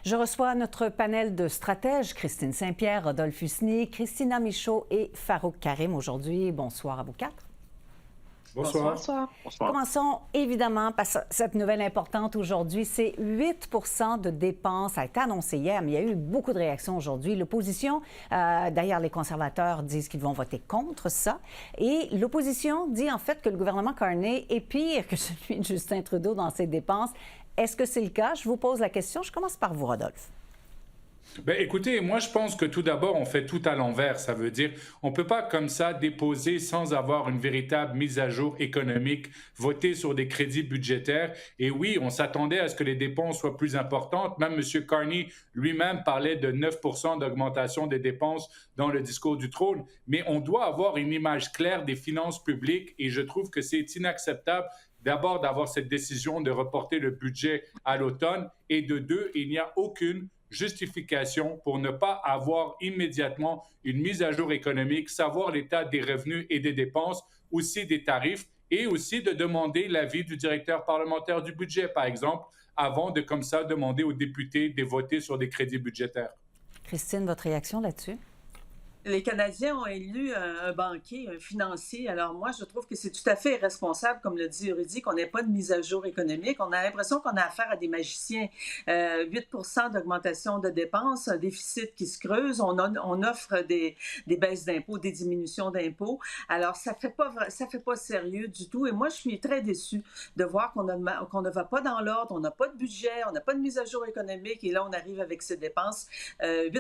Je reçois notre panel de stratèges, Christine Saint-Pierre, Rodolphe Husny, Christina Michaud et Farouk Karim aujourd'hui. Bonsoir à vous quatre. Bonsoir. Bonsoir. Bonsoir. Commençons évidemment par cette nouvelle importante aujourd'hui. C'est 8 de dépenses. Ça a été annoncé hier, mais il y a eu beaucoup de réactions aujourd'hui. L'opposition, d'ailleurs, les conservateurs disent qu'ils vont voter contre ça. Et l'opposition dit en fait que le gouvernement Carney est pire que celui de Justin Trudeau dans ses dépenses. Est-ce que c'est le cas? Je vous pose la question. Je commence par vous, Rodolphe. Bien, écoutez, moi, je pense que tout d'abord, on fait tout à l'envers. Ça veut dire on ne peut pas comme ça déposer sans avoir une véritable mise à jour économique, voter sur des crédits budgétaires. Et oui, on s'attendait à ce que les dépenses soient plus importantes. Même M. Carney lui-même parlait de 9 d'augmentation des dépenses dans le discours du trône. Mais on doit avoir une image claire des finances publiques et je trouve que c'est inacceptable d'abord d'avoir cette décision de reporter le budget à l'automne et de deux, il n'y a aucune justification pour ne pas avoir immédiatement une mise à jour économique, savoir l'état des revenus et des dépenses, aussi des tarifs, et aussi de demander l'avis du directeur parlementaire du budget, par exemple, avant de comme ça demander aux députés de voter sur des crédits budgétaires. Christine, votre réaction là-dessus? Les Canadiens ont élu un banquier, un financier. Alors moi, je trouve que c'est tout à fait irresponsable, comme le dit Rudy, qu'on n'ait pas de mise à jour économique. On a l'impression qu'on a affaire à des magiciens. 8 d'augmentation de dépenses, un déficit qui se creuse. On offre des baisses d'impôts, des diminutions d'impôts. Alors, ça fait pas sérieux du tout. Et moi, je suis très déçue de voir qu'on ne va pas dans l'ordre, on n'a pas de budget, on n'a pas de mise à jour économique. Et là, on arrive avec ces dépenses. 8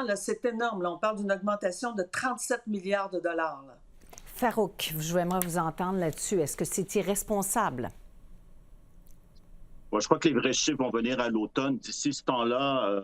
là, c'est énorme. Là, on parle d'une augmentation de 37 milliards de dollars. Là. Farouk, j'aimerais vous entendre là-dessus. Est-ce que c'est irresponsable? Bon, je crois que les vrais chiffres vont venir à l'automne. D'ici ce temps-là,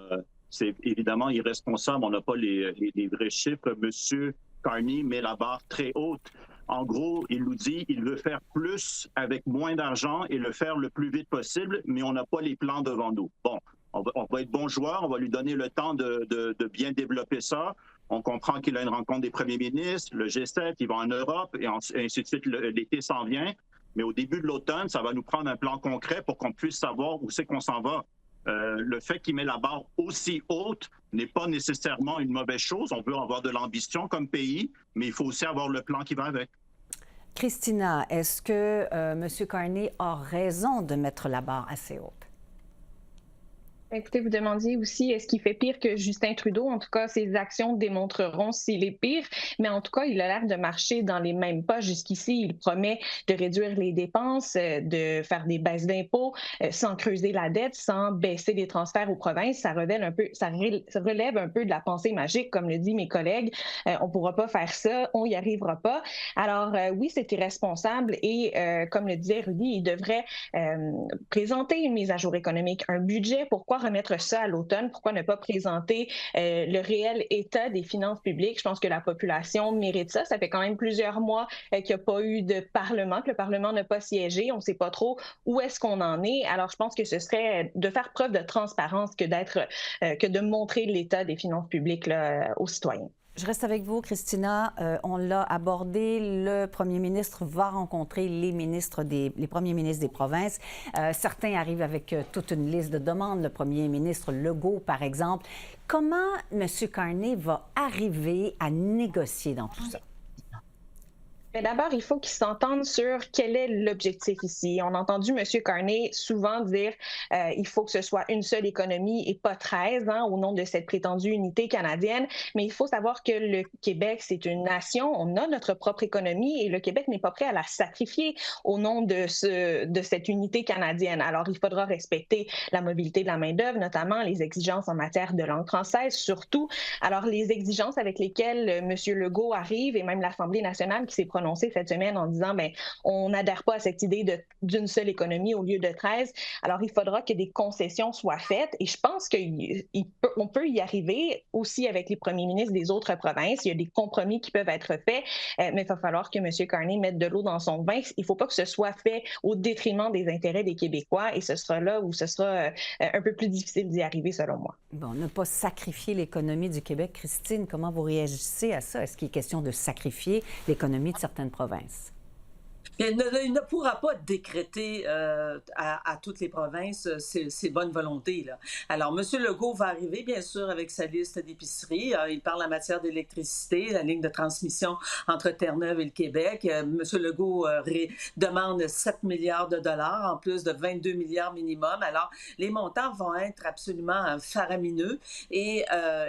c'est évidemment irresponsable. On n'a pas les vrais chiffres. Monsieur Carney met la barre très haute. En gros, il nous dit qu'il veut faire plus avec moins d'argent et le faire le plus vite possible, mais on n'a pas les plans devant nous. Bon, on va être bon joueur, on va lui donner le temps de bien développer ça. On comprend qu'il a une rencontre des premiers ministres, le G7, il va en Europe et ainsi de suite, l'été s'en vient. Mais au début de l'automne, ça va nous prendre un plan concret pour qu'on puisse savoir où c'est qu'on s'en va. Le fait qu'il met la barre aussi haute n'est pas nécessairement une mauvaise chose. On veut avoir de l'ambition comme pays, mais il faut aussi avoir le plan qui va avec. Christina, est-ce que M. Carney a raison de mettre la barre assez haute? Écoutez, vous demandiez aussi, est-ce qu'il fait pire que Justin Trudeau? En tout cas, ses actions démontreront s'il est pire, mais en tout cas, il a l'air de marcher dans les mêmes pas jusqu'ici. Il promet de réduire les dépenses, de faire des baisses d'impôts, sans creuser la dette, sans baisser les transferts aux provinces. Ça relève un peu de la pensée magique, comme le dit mes collègues. On ne pourra pas faire ça, on n'y arrivera pas. Alors oui, c'est irresponsable et comme le disait Rudy, il devrait présenter une mise à jour économique, un budget. Pourquoi remettre ça à l'automne? Pourquoi ne pas présenter le réel état des finances publiques? Je pense que la population mérite ça. Ça fait quand même plusieurs mois qu'il n'y a pas eu de Parlement, que le Parlement n'a pas siégé. On ne sait pas trop où est-ce qu'on en est. Alors, je pense que ce serait de faire preuve de transparence que de montrer l'état des finances publiques là, aux citoyens. Je reste avec vous, Christina. On l'a abordé. Le premier ministre va rencontrer les premiers ministres des provinces. Certains arrivent avec toute une liste de demandes. Le premier ministre Legault, par exemple. Comment M. Carney va arriver à négocier dans tout ça? Mais d'abord, il faut qu'ils s'entendent sur quel est l'objectif ici. On a entendu M. Carney souvent dire il faut que ce soit une seule économie et pas 13 au nom de cette prétendue unité canadienne. Mais il faut savoir que le Québec, c'est une nation. On a notre propre économie et le Québec n'est pas prêt à la sacrifier au nom de cette unité canadienne. Alors, il faudra respecter la mobilité de la main-d'œuvre, notamment les exigences en matière de langue française, surtout. Alors, les exigences avec lesquelles M. Legault arrive et même l'Assemblée nationale qui s'est prononcée cette semaine en disant on n'adhère pas à cette idée d'une seule économie au lieu de 13. Alors, il faudra que des concessions soient faites et je pense qu'on peut y arriver aussi avec les premiers ministres des autres provinces. Il y a des compromis qui peuvent être faits, mais il va falloir que M. Carney mette de l'eau dans son vin. Il ne faut pas que ce soit fait au détriment des intérêts des Québécois et ce sera là où ce sera un peu plus difficile d'y arriver, selon moi. Bon, ne pas sacrifier l'économie du Québec. Christine, comment vous réagissez à ça? Est-ce qu'il est question de sacrifier l'économie de certaines provinces? Il ne pourra pas décréter à toutes les provinces ses bonnes volontés, là. Alors, M. Legault va arriver, bien sûr, avec sa liste d'épiceries. Il parle en matière d'électricité, la ligne de transmission entre Terre-Neuve et le Québec. M. Legault demande 7 milliards de dollars, en plus de 22 milliards minimum. Alors, les montants vont être absolument faramineux et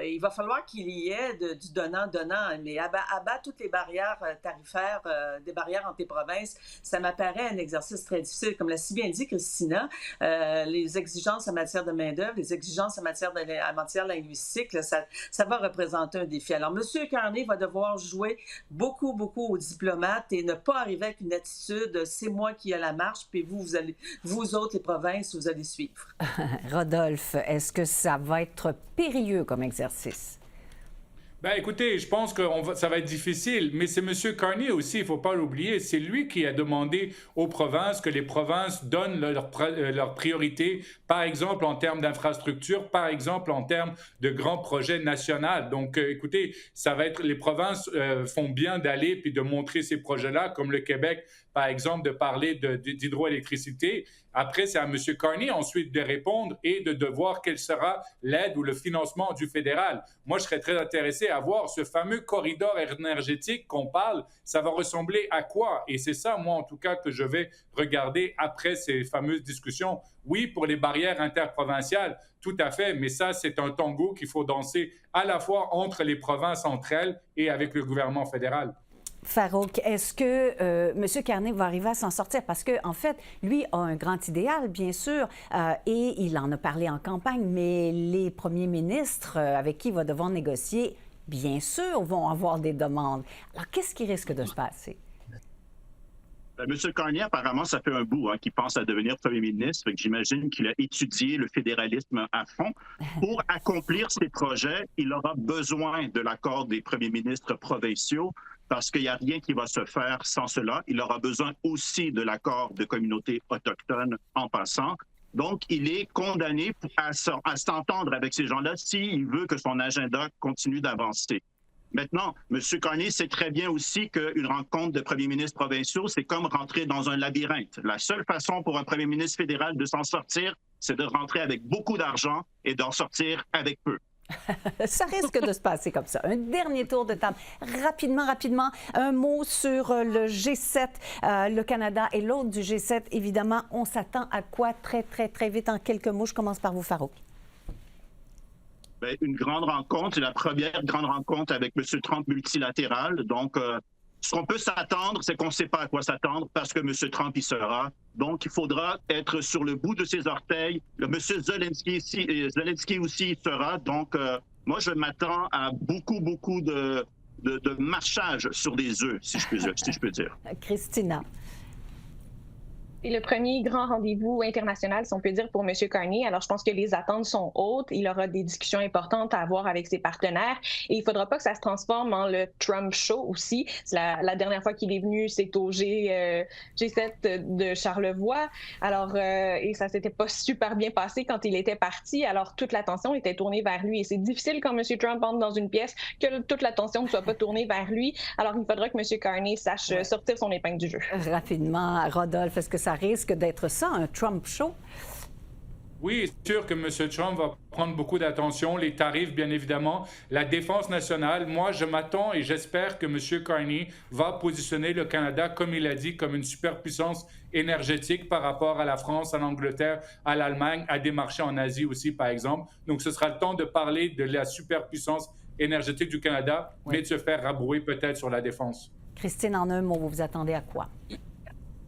il va falloir qu'il y ait du donnant-donnant, mais abattre toutes les barrières tarifaires, des barrières entre les provinces. Ça m'apparaît un exercice très difficile. Comme l'a si bien dit Christina, les exigences en matière de main-d'œuvre, les exigences en matière linguistique, là, ça va représenter un défi. Alors, M. Carney va devoir jouer beaucoup aux diplomates et ne pas arriver avec une attitude « c'est moi qui ai la marche, puis vous autres, les provinces, vous allez suivre ». Rodolphe, est-ce que ça va être périlleux comme exercice? Ben, écoutez, je pense que ça va être difficile, mais c'est M. Carney aussi, il ne faut pas l'oublier, c'est lui qui a demandé aux provinces que les provinces donnent leurs priorités, par exemple en termes d'infrastructure, par exemple en termes de grands projets nationaux. Donc, écoutez, ça va être, les provinces font bien d'aller puis de montrer ces projets-là, comme le Québec, par exemple, de parler d'hydroélectricité. Après, c'est à M. Carney ensuite de répondre et de voir quelle sera l'aide ou le financement du fédéral. Moi, je serais très intéressé à voir ce fameux corridor énergétique qu'on parle, ça va ressembler à quoi? Et c'est ça, moi, en tout cas, que je vais regarder après ces fameuses discussions. Oui, pour les barrières interprovinciales, tout à fait, mais ça, c'est un tango qu'il faut danser à la fois entre les provinces, entre elles, et avec le gouvernement fédéral. Farouk, est-ce que M. Carney va arriver à s'en sortir? Parce qu'en fait, lui a un grand idéal, bien sûr, et il en a parlé en campagne, mais les premiers ministres avec qui il va devoir négocier, bien sûr, vont avoir des demandes. Alors, qu'est-ce qui risque de se passer? M. Carney, apparemment, ça fait un bout qu'il pense à devenir premier ministre. J'imagine qu'il a étudié le fédéralisme à fond. Pour accomplir ses projets, il aura besoin de l'accord des premiers ministres provinciaux parce qu'il n'y a rien qui va se faire sans cela. Il aura besoin aussi de l'accord de communautés autochtones en passant. Donc, il est condamné à s'entendre avec ces gens-là s'il veut que son agenda continue d'avancer. Maintenant, M. Carney sait très bien aussi qu'une rencontre de premiers ministres provinciaux, c'est comme rentrer dans un labyrinthe. La seule façon pour un premier ministre fédéral de s'en sortir, c'est de rentrer avec beaucoup d'argent et d'en sortir avec peu. Ça risque de se passer comme ça. Un dernier tour de table. Rapidement, un mot sur le G7, le Canada et l'autre du G7. Évidemment, on s'attend à quoi très vite en quelques mots? Je commence par vous, Farouk. Bien, une grande rencontre, c'est la première grande rencontre avec M. Trump multilatérale. Donc, ce qu'on peut s'attendre, c'est qu'on ne sait pas à quoi s'attendre parce que M. Trump y sera. Donc, il faudra être sur le bout de ses orteils. Le M. Zelensky aussi y sera. Donc, moi, je m'attends à beaucoup de marchage sur des œufs, si je peux dire. Christina. C'est le premier grand rendez-vous international, si on peut dire, pour M. Carney. Alors, je pense que les attentes sont hautes. Il aura des discussions importantes à avoir avec ses partenaires. Et il ne faudra pas que ça se transforme en le Trump Show aussi. La dernière fois qu'il est venu, c'est au G7 de Charlevoix. Alors, et ça ne s'était pas super bien passé quand il était parti. Alors, toute l'attention était tournée vers lui. Et c'est difficile quand M. Trump entre dans une pièce que toute l'attention ne soit pas tournée vers lui. Alors, il faudra que M. Carney sache sortir son épingle du jeu. Rapidement, Rodolphe, est-ce que ça risque d'être ça, un Trump show? Oui, c'est sûr que M. Trump va prendre beaucoup d'attention, les tarifs, bien évidemment, la défense nationale. Moi, je m'attends et j'espère que M. Carney va positionner le Canada, comme il a dit, comme une superpuissance énergétique par rapport à la France, à l'Angleterre, à l'Allemagne, à des marchés en Asie aussi, par exemple. Donc, ce sera le temps de parler de la superpuissance énergétique du Canada, mais de se faire rabrouer peut-être sur la défense. Christine, en un mot, vous vous attendez à quoi?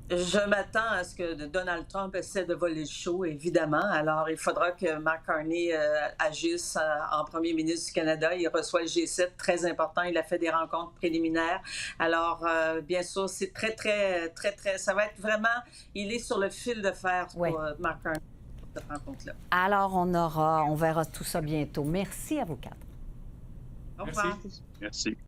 Je m'attends à ce que Donald Trump essaie de voler le show, évidemment. Alors, il faudra que Mark Carney agisse en premier ministre du Canada. Il reçoit le G7, très important. Il a fait des rencontres préliminaires. Alors, bien sûr, c'est très, ça va être vraiment... Il est sur le fil de fer pour Mark Carney, cette rencontre-là. Alors, on verra tout ça bientôt. Merci à vous quatre. Au revoir. Merci.